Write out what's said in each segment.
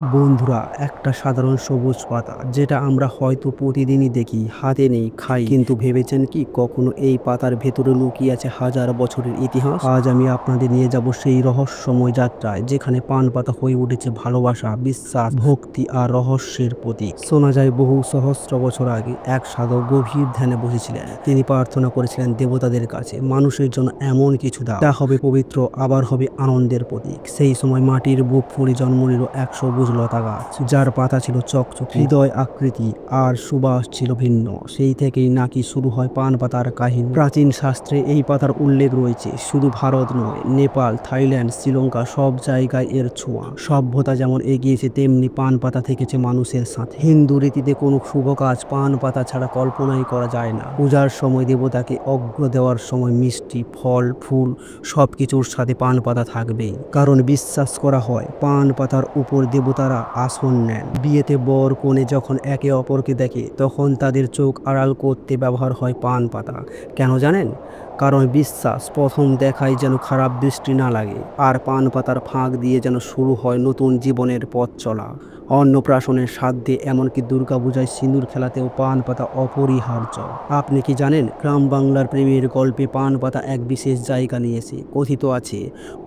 বন্ধুরা, একটা সাধারণ সবুজ পাতা যেটা আমরা হয়তো প্রতিদিনই দেখি, হাতে নেই, খাই, কিন্তু ভেবেছেন কি কখনো এই পাতার ভেতরে লুকিয়ে আছে হাজার বছরের ইতিহাস? আজ আমি আপনাদের নিয়ে যাব সেই রহস্যময় যাত্রায় যেখানে পান পাতা হয়ে উঠেছে ভালোবাসা, বিশ্বাস, ভক্তি আর রহস্যের প্রতীক। শোনা যায় বহু সহস্র বছর আগে এক সাধক গভীর ধ্যানে বসেছিলেন। তিনি প্রার্থনা করেছিলেন দেবতাদের কাছে, মানুষের জন্য এমন কিছু দাও যা হবে পবিত্র, আবার হবে আনন্দের প্রতীক। সেই সময় মাটির বুক ফুঁড়ে জন্ম নিল এক সবুজ লতা গাছ, যার পাতা ছিল চকচকে, হৃদয় আকৃতি আর সুবাস ছিল ভিন্ন। সেই থেকেই নাকি শুরু হয় পান পাতার কাহিনী। প্রাচীন শাস্ত্রে এই পাতার উল্লেখ রয়েছে। শুধু ভারত নয়, নেপাল, থাইল্যান্ড, শ্রীলঙ্কা, সব জায়গায় এর ছোঁয়া। সভ্যতা যেমন এগিয়েছে তেমনি পান পাতা থেকেছে মানুষের সাথে। হিন্দু রীতিতে কোনো শুভ কাজ পান পাতা ছাড়া কল্পনাই করা যায় না। পূজার সময় দেবতাকে অর্ঘ্য দেওয়ার সময় মিষ্টি, ফল, ফুল সবকিছুর সাথে পান পাতা থাকবেই, কারণ বিশ্বাস করা হয় পান পাতার উপর দেবতারা আসন নেন। বিয়েতে বর কনে যখন একে অপরকে দেখে তখন তাদের চোখ আড়াল করতে ব্যবহার হয় পান পাতা। কেন জানেন? কারণ বিশ্বাস প্রথম দেখায় যেন খারাপ দৃষ্টি না লাগে, আর পান পাতার ফাঁক দিয়ে যেন শুরু হয় নতুন জীবনের পথ চলা। অন্নপ্রাশনের সাধ্যে এমনকি দুর্গাপূজায় সিঁদুর খেলাতেও পান পাতা অপরিহার্য। আপনি কি জানেন গ্রাম বাংলার প্রেমের গল্পে পান পাতা এক বিশেষ জায়গা নিয়েছে? কথিত আছে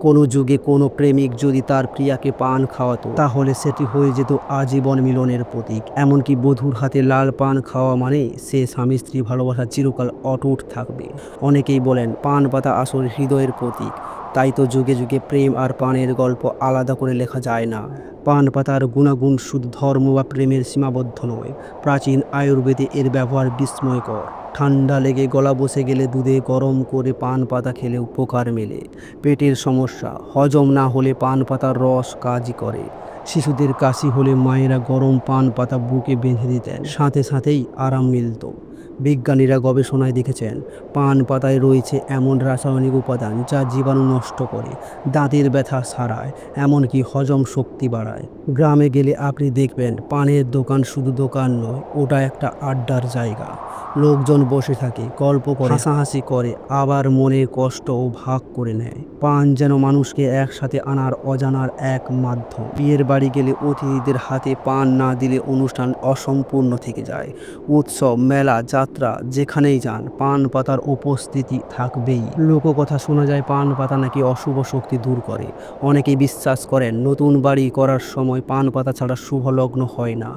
কোনো যুগে কোনো প্রেমিক যদি তার প্রিয়াকে পান খাওয়াতো তাহলে সেটি হয়ে যেত আজীবন মিলনের প্রতীক। এমনকি বধূর হাতে লাল পান খাওয়া মানে সে স্বামী স্ত্রী ভালোবাসা চিরকাল অটুট থাকবে। অনেকেই বলেন পান পাতা আসলে হৃদয়ের প্রতীক। তাই তো যুগে যুগে প্রেম আর পানের গল্প আলাদা করে লেখা যায় না। পান পাতার গুণাগুণ শুধু ধর্ম বা প্রেমের সীমাবদ্ধ নয়। প্রাচীন আয়ুর্বেদে এর ব্যবহার বিস্ময়কর। ঠান্ডা লেগে গলা বসে গেলে দুধে গরম করে পান পাতা খেলে উপকার মেলে। পেটের সমস্যা হজম না হলে পান পাতার রস কাজই করে। শিশুদের কাশি হলে মায়েরা গরম পান পাতা বুকে বেঁধে দিতেন, সাথে সাথেই আরাম মিলত। বিজ্ঞানীরা গবেষণায় দেখেছেন পান পাতায় রয়েছে এমন রাসায়নিক উপাদান যা জীবাণু নষ্ট করে, দাঁতের ব্যথা সারায়, এমনকি হজম শক্তি বাড়ায়। গ্রামে গেলে আপনি দেখবেন পানের দোকান শুধু দোকান নয়, ওটা একটা আড্ডার জায়গা। লোকজন বসে থাকে, গল্প করে, হাসাহাসি করে, আবার মনের কষ্টও ভাগ করে নেয়। পান যেন মানুষকে একসাথে আনার অজানার এক মাধ্যম। বিয়ের বাড়ি গেলে অতিথিদের হাতে পান না দিলে অনুষ্ঠান অসম্পূর্ণ থেকে যায়। উৎসব, মেলা, যাত্রা যেখানেই যান পান পাতার উপস্থিতি থাকবেই। লোককথা শোনা যায় পান পাতা নাকি অশুভ শক্তি দূর করে। অনেকেই বিশ্বাস করেন নতুন বাড়ি করার সময় পান পাতা ছাড়া শুভ লগ্ন হয় না।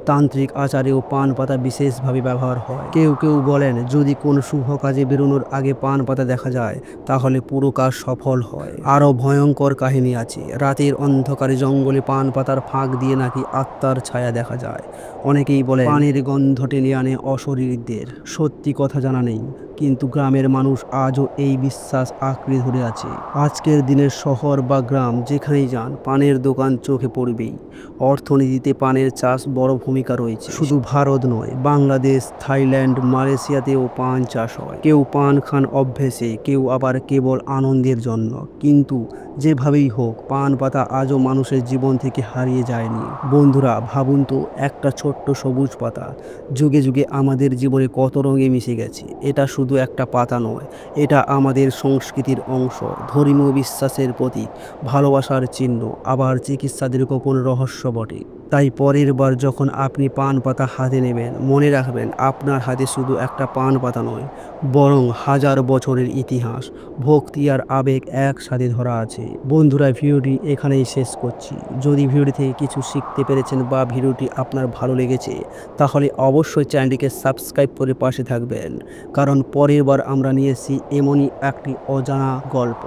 তান্ত্রিক আচারেও পান পাতা বিশেষভাবে ব্যবহার হয়। কেউ কেউ বলেন যদি কোনো শুভ কাজে বেরোনোর আগে পান পাতা দেখা যায় তাহলে পুরো কাজ সফল হয়। আরও ভয়ঙ্কর কাহিনী আছে। রাতের অন্ধকারে জঙ্গলে পান পাতার ফাঁক দিয়ে নাকি আত্মার ছায়া দেখা যায়। অনেকেই বলে পানের গন্ধ টেনে আনে অশরীরদের। সত্যি কথা জানা নেই, কিন্তু গ্রামের মানুষ আজও এই বিশ্বাস আঁকড়ে ধরে আছে। আজকের দিনের শহর বা গ্রাম যেখানেই যান পানের দোকান চোখে পড়বেই। অর্থনীতিতে পানের চাষ বড় ভূমিকা রয়েছে। শুধু ভারত নয়, বাংলাদেশ, থাইল্যান্ড, মালয়েশিয়াতেও পান চাষ হয়। কেউ পান খান অভ্যেসে, কেউ আবার কেবল আনন্দের জন্য। কিন্তু যেভাবেই হোক পান পাতা আজও মানুষের জীবন থেকে হারিয়ে যায়নি। বন্ধুরা, ভাবুন তো একটা ছোট্ট সবুজ পাতা যুগে যুগে আমাদের জীবনে কত রঙে মিশে গেছে। এটা শুধু একটা পাতা নয়, এটা আমাদের সংস্কৃতির অংশ, ধর্মীয় বিশ্বাসের প্রতীক, ভালোবাসার চিহ্ন, আবার চিকিৎসাদের গোপন রহস্য বটে। তাই পরের বার যখন আপনি পান পাতা হাতে নেবেন মনে রাখবেন আপনার হাতে শুধু একটা পান পাতা নয়, বরং হাজার বছরের ইতিহাস, ভক্তি আর আবেগ একসাথে ধরা আছে। বন্ধুরা, ভিডিওটি এখানেই শেষ করছি। যদি ভিডিওটি থেকে কিছু শিখতে পেরেছেন বা ভিডিওটি আপনার ভালো লেগেছে তাহলে অবশ্যই চ্যানেলটিকে সাবস্ক্রাইব করে পাশে থাকবেন, কারণ পরের বার আমরা নিয়ে এসেছি এমনই একটি অজানা গল্প।